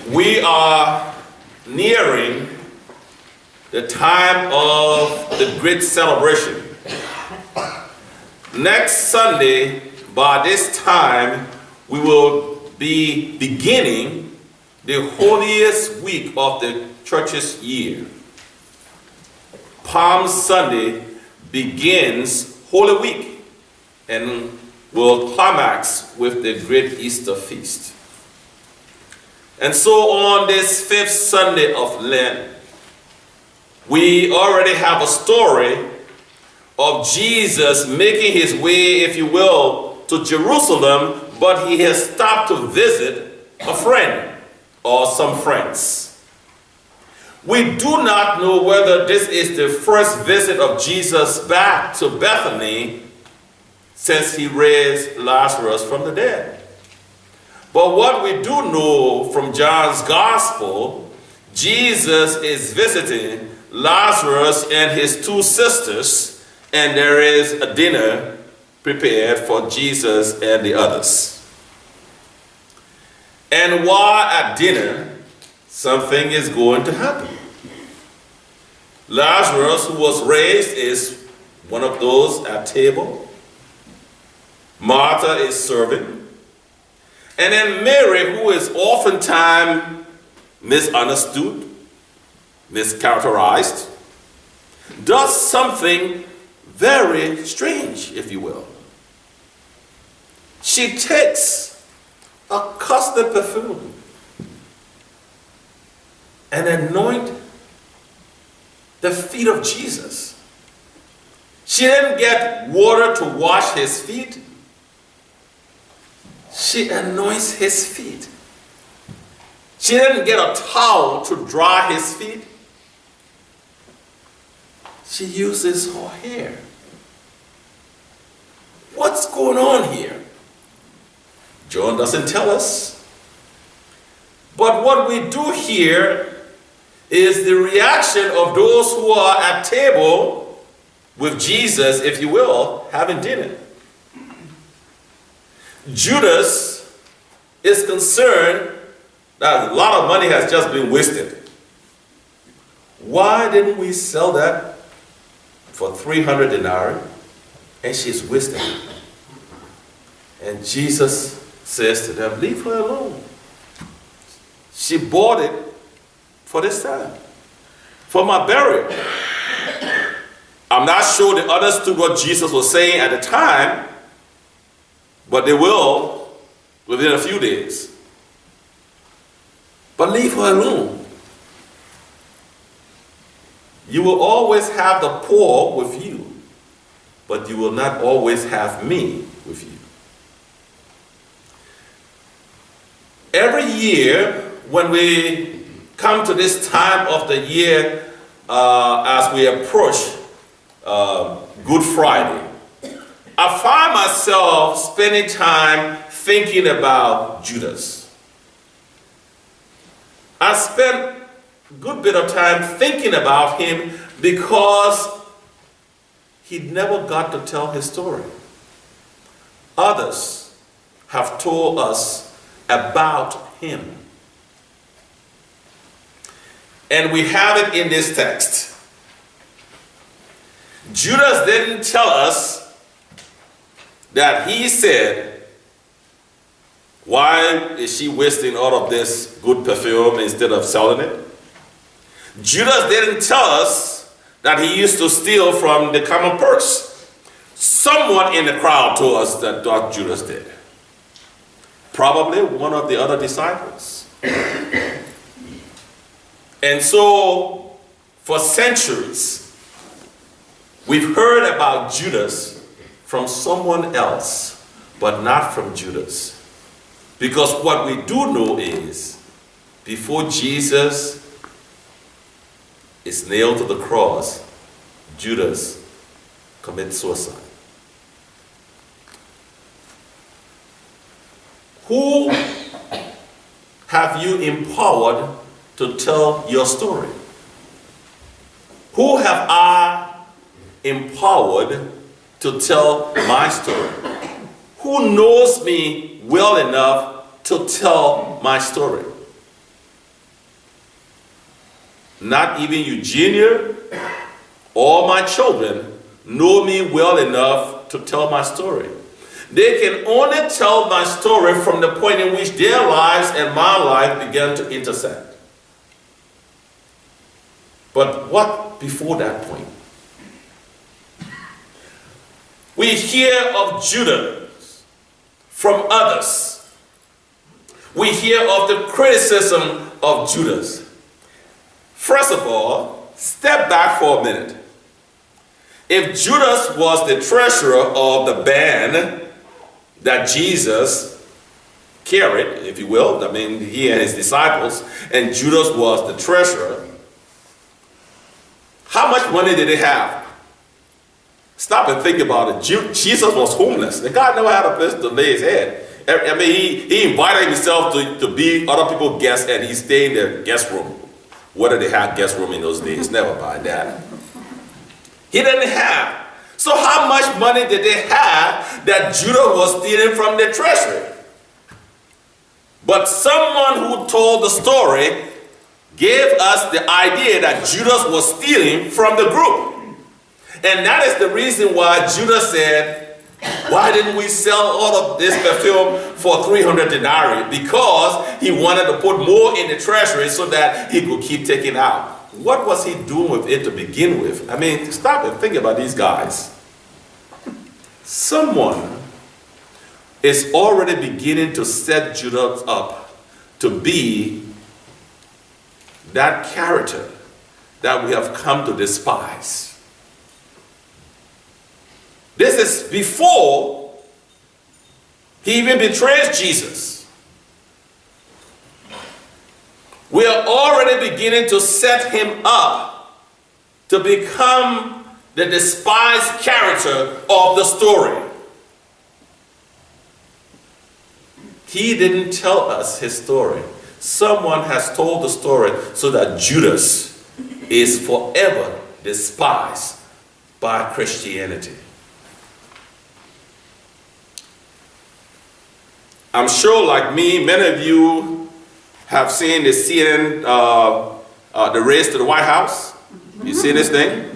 We are nearing the time of the great celebration. Next Sunday, by this time, we will be beginning the holiest week of the church's year. Palm Sunday begins Holy Week and will climax with the great Easter feast. And so on this fifth Sunday of Lent, we already have a story of Jesus making his way, if you will, to Jerusalem, but he has stopped to visit a friend or some friends. We do not know whether this is the first visit of Jesus back to Bethany since he raised Lazarus from the dead. But what we do know from John's Gospel, Jesus is visiting Lazarus and his two sisters, and there is a dinner prepared for Jesus and the others. And while at dinner, something is going to happen. Lazarus, who was raised, is one of those at table. Martha is serving. And then Mary, who is oftentimes misunderstood, mischaracterized, does something very strange, if you will. She takes a costly perfume and anoint the feet of Jesus. She didn't get water to wash his feet. She anoints his feet. She didn't get a towel to dry his feet. She uses her hair. What's going on here? John doesn't tell us. But what we do here is the reaction of those who are at table with Jesus, if you will, having dinner. Judas is concerned that a lot of money has just been wasted. Why didn't we sell that for 300 denarii? And she's wasting it. And Jesus says to them, leave her alone. She bought it for this time, for my burial. I'm not sure they understood what Jesus was saying at the time, but they will within a few days. But leave her alone. You will always have the poor with you, but you will not always have me with you. Every year, when we come to this time of the year, as we approach Good Friday, I find myself spending time thinking about Judas. I spent a good bit of time thinking about him because he never got to tell his story. Others have told us about him. And we have it in this text. Judas didn't tell us that he said, why is she wasting all of this good perfume instead of selling it? Judas didn't tell us that he used to steal from the common purse. Someone in the crowd told us that what Judas did. Probably one of the other disciples. And so, for centuries, we've heard about Judas from someone else, but not from Judas. Because what we do know is, before Jesus is nailed to the cross, Judas commits suicide. Who have you empowered to tell your story? Who have I empowered to tell my story? Who knows me well enough to tell my story. Not even Eugenia or my children know me well enough to tell my story. They can only tell my story from the point in which their lives and my life began to intersect. But what before that point? We hear of Judas from others. We hear of the criticism of Judas. First of all, step back for a minute. If Judas was the treasurer of the band that Jesus carried, if you will, I mean, he and his disciples, and Judas was the treasurer, how much money did they have? Stop and think about it. Jesus was homeless. The guy never had a place to lay his head. I mean, he invited himself to be other people's guests, and he stayed in their guest room. Whether they had guest room in those days, never mind that. He didn't have. So how much money did they have that Judas was stealing from the treasury? But someone who told the story gave us the idea that Judas was stealing from the group. And that is the reason why Judas said, why didn't we sell all of this perfume for 300 denarii? Because he wanted to put more in the treasury so that he could keep taking out. What was he doing with it to begin with? I mean, stop and think about these guys. Someone is already beginning to set Judas up to be that character that we have come to despise. This is before he even betrays Jesus. We are already beginning to set him up to become the despised character of the story. He didn't tell us his story. Someone has told the story so that Judas is forever despised by Christianity. I'm sure, like me, many of you have seen the CNN, the race to the White House. You see this thing?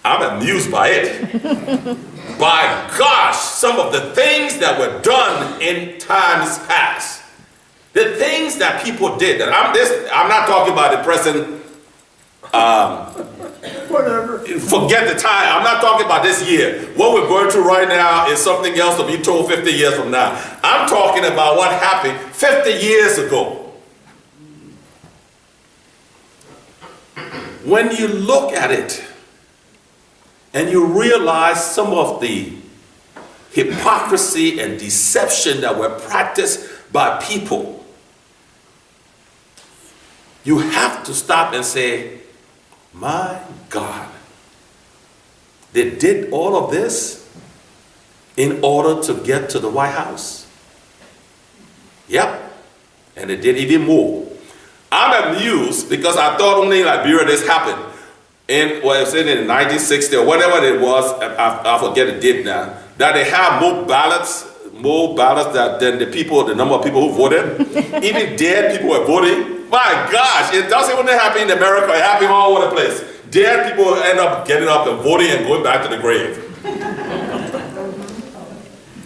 I'm amused by it. By gosh, some of the things that were done in times past. The things that people did. And I'm not talking about the present. Whatever. Forget the time. I'm not talking about this year. What we're going through right now is something else to be told 50 years from now. I'm talking about what happened 50 years ago. When you look at it and you realize some of the hypocrisy and deception that were practiced by people, you have to stop and say, my God, they did all of this in order to get to the White House? Yep. And they did even more. I'm amused because I thought only in Liberia this happened. In, well, it was in 1960 or whatever it was, I forget the date now, that they have more ballots than the number of people who voted. Even dead people were voting. My gosh, it doesn't only happen in America, it happens all over the place. Dead people end up getting up and voting and going back to the grave.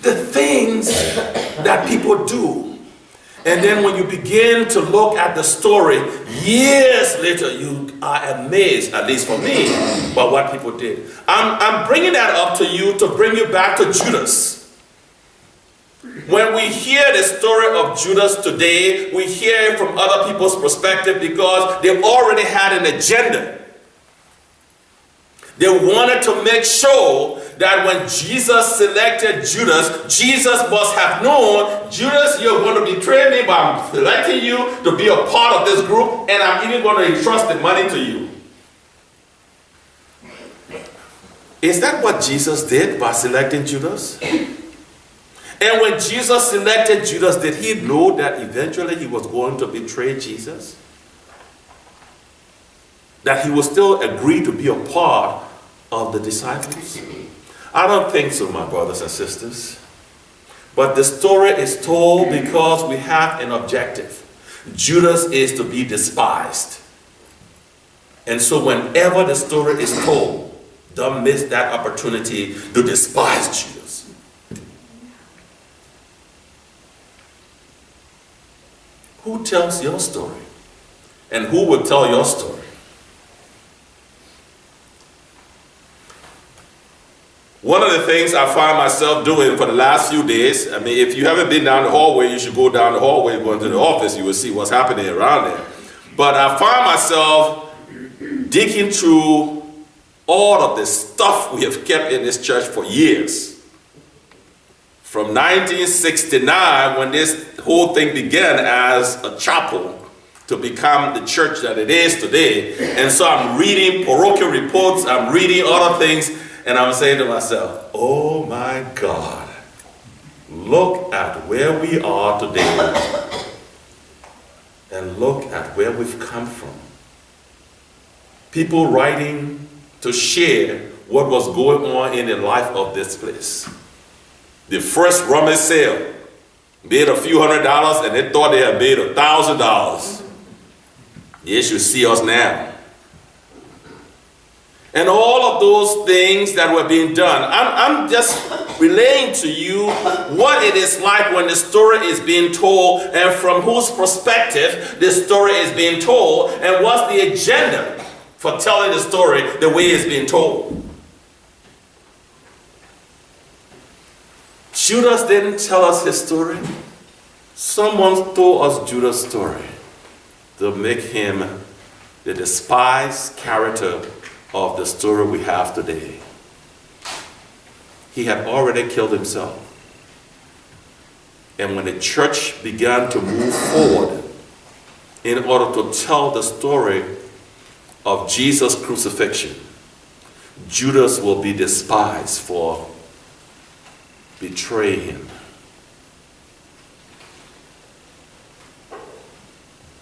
The things that people do. And then when you begin to look at the story, years later, you are amazed, at least for me, by what people did. I'm bringing that up to you to bring you back to Judas. When we hear the story of Judas today, we hear it from other people's perspective because they already had an agenda. They wanted to make sure that when Jesus selected Judas, Jesus must have known, Judas, you're going to betray me, but I'm selecting you to be a part of this group, and I'm even going to entrust the money to you. Is that what Jesus did by selecting Judas? And when Jesus selected Judas, did he know that eventually he was going to betray Jesus? That he would still agree to be a part of the disciples? I don't think so, my brothers and sisters. But the story is told because we have an objective. Judas is to be despised. And so whenever the story is told, don't miss that opportunity to despise Judas. Who tells your story? And who will tell your story? One of the things I find myself doing for the last few days, I mean, if you haven't been down the hallway, you should go down the hallway, go into the office, you will see what's happening around there. But I find myself digging through all of the stuff we have kept in this church for years. From 1969, when this whole thing began as a chapel, to become the church that it is today. And so I'm reading parochial reports, I'm reading other things, and I'm saying to myself, oh my God, look at where we are today, and look at where we've come from. People writing to share what was going on in the life of this place. The first rummage sale made a few $100s, and they thought they had made $1,000. Yes, you see us now. And all of those things that were being done, I'm just relaying to you what it is like when the story is being told, and from whose perspective the story is being told, and what's the agenda for telling the story the way it's being told. Judas didn't tell us his story. Someone told us Judas' story to make him the despised character of the story we have today. He had already killed himself. And when the church began to move forward in order to tell the story of Jesus' crucifixion, Judas will be despised for betraying him.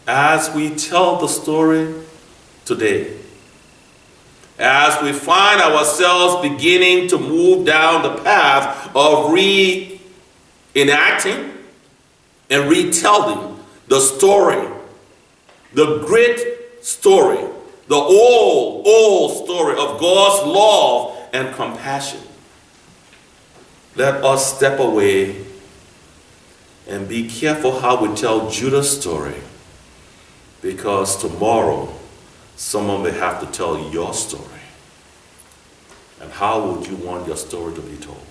As we tell the story today, as we find ourselves beginning to move down the path of reenacting and retelling the story, the great story, the old story of God's love and compassion, let us step away and be careful how we tell Judas' story, because tomorrow someone may have to tell your story. And how would you want your story to be told?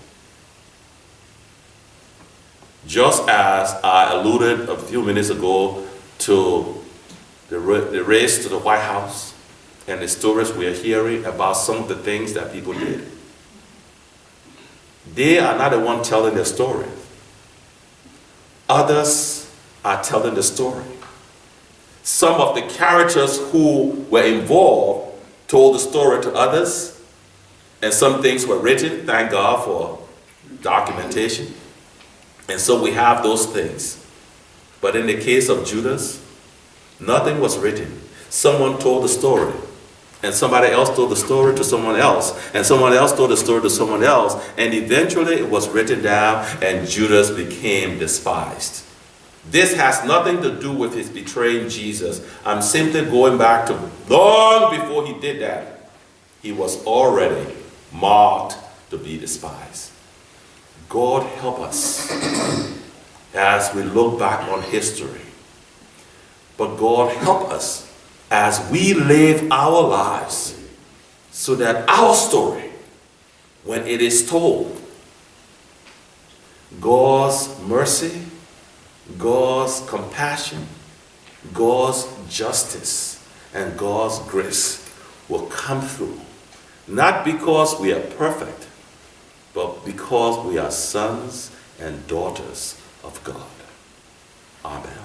Just as I alluded a few minutes ago to the race to the White House and the stories we are hearing about some of the things that people did, they are not the one telling the story. Others are telling the story. Some of the characters who were involved told the story to others, and some things were written, thank God for documentation. And so we have those things. But in the case of Judas, nothing was written. Someone told the story, and somebody else told the story to someone else, and someone else told the story to someone else, and eventually it was written down, and Judas became despised. This has nothing to do with his betraying Jesus. I'm simply going back to long before he did that. He was already marked to be despised. God help us as we look back on history. But God help us as we live our lives so that our story, when it is told, God's mercy, God's compassion, God's justice, and God's grace will come through. Not because we are perfect, but because we are sons and daughters of God. Amen.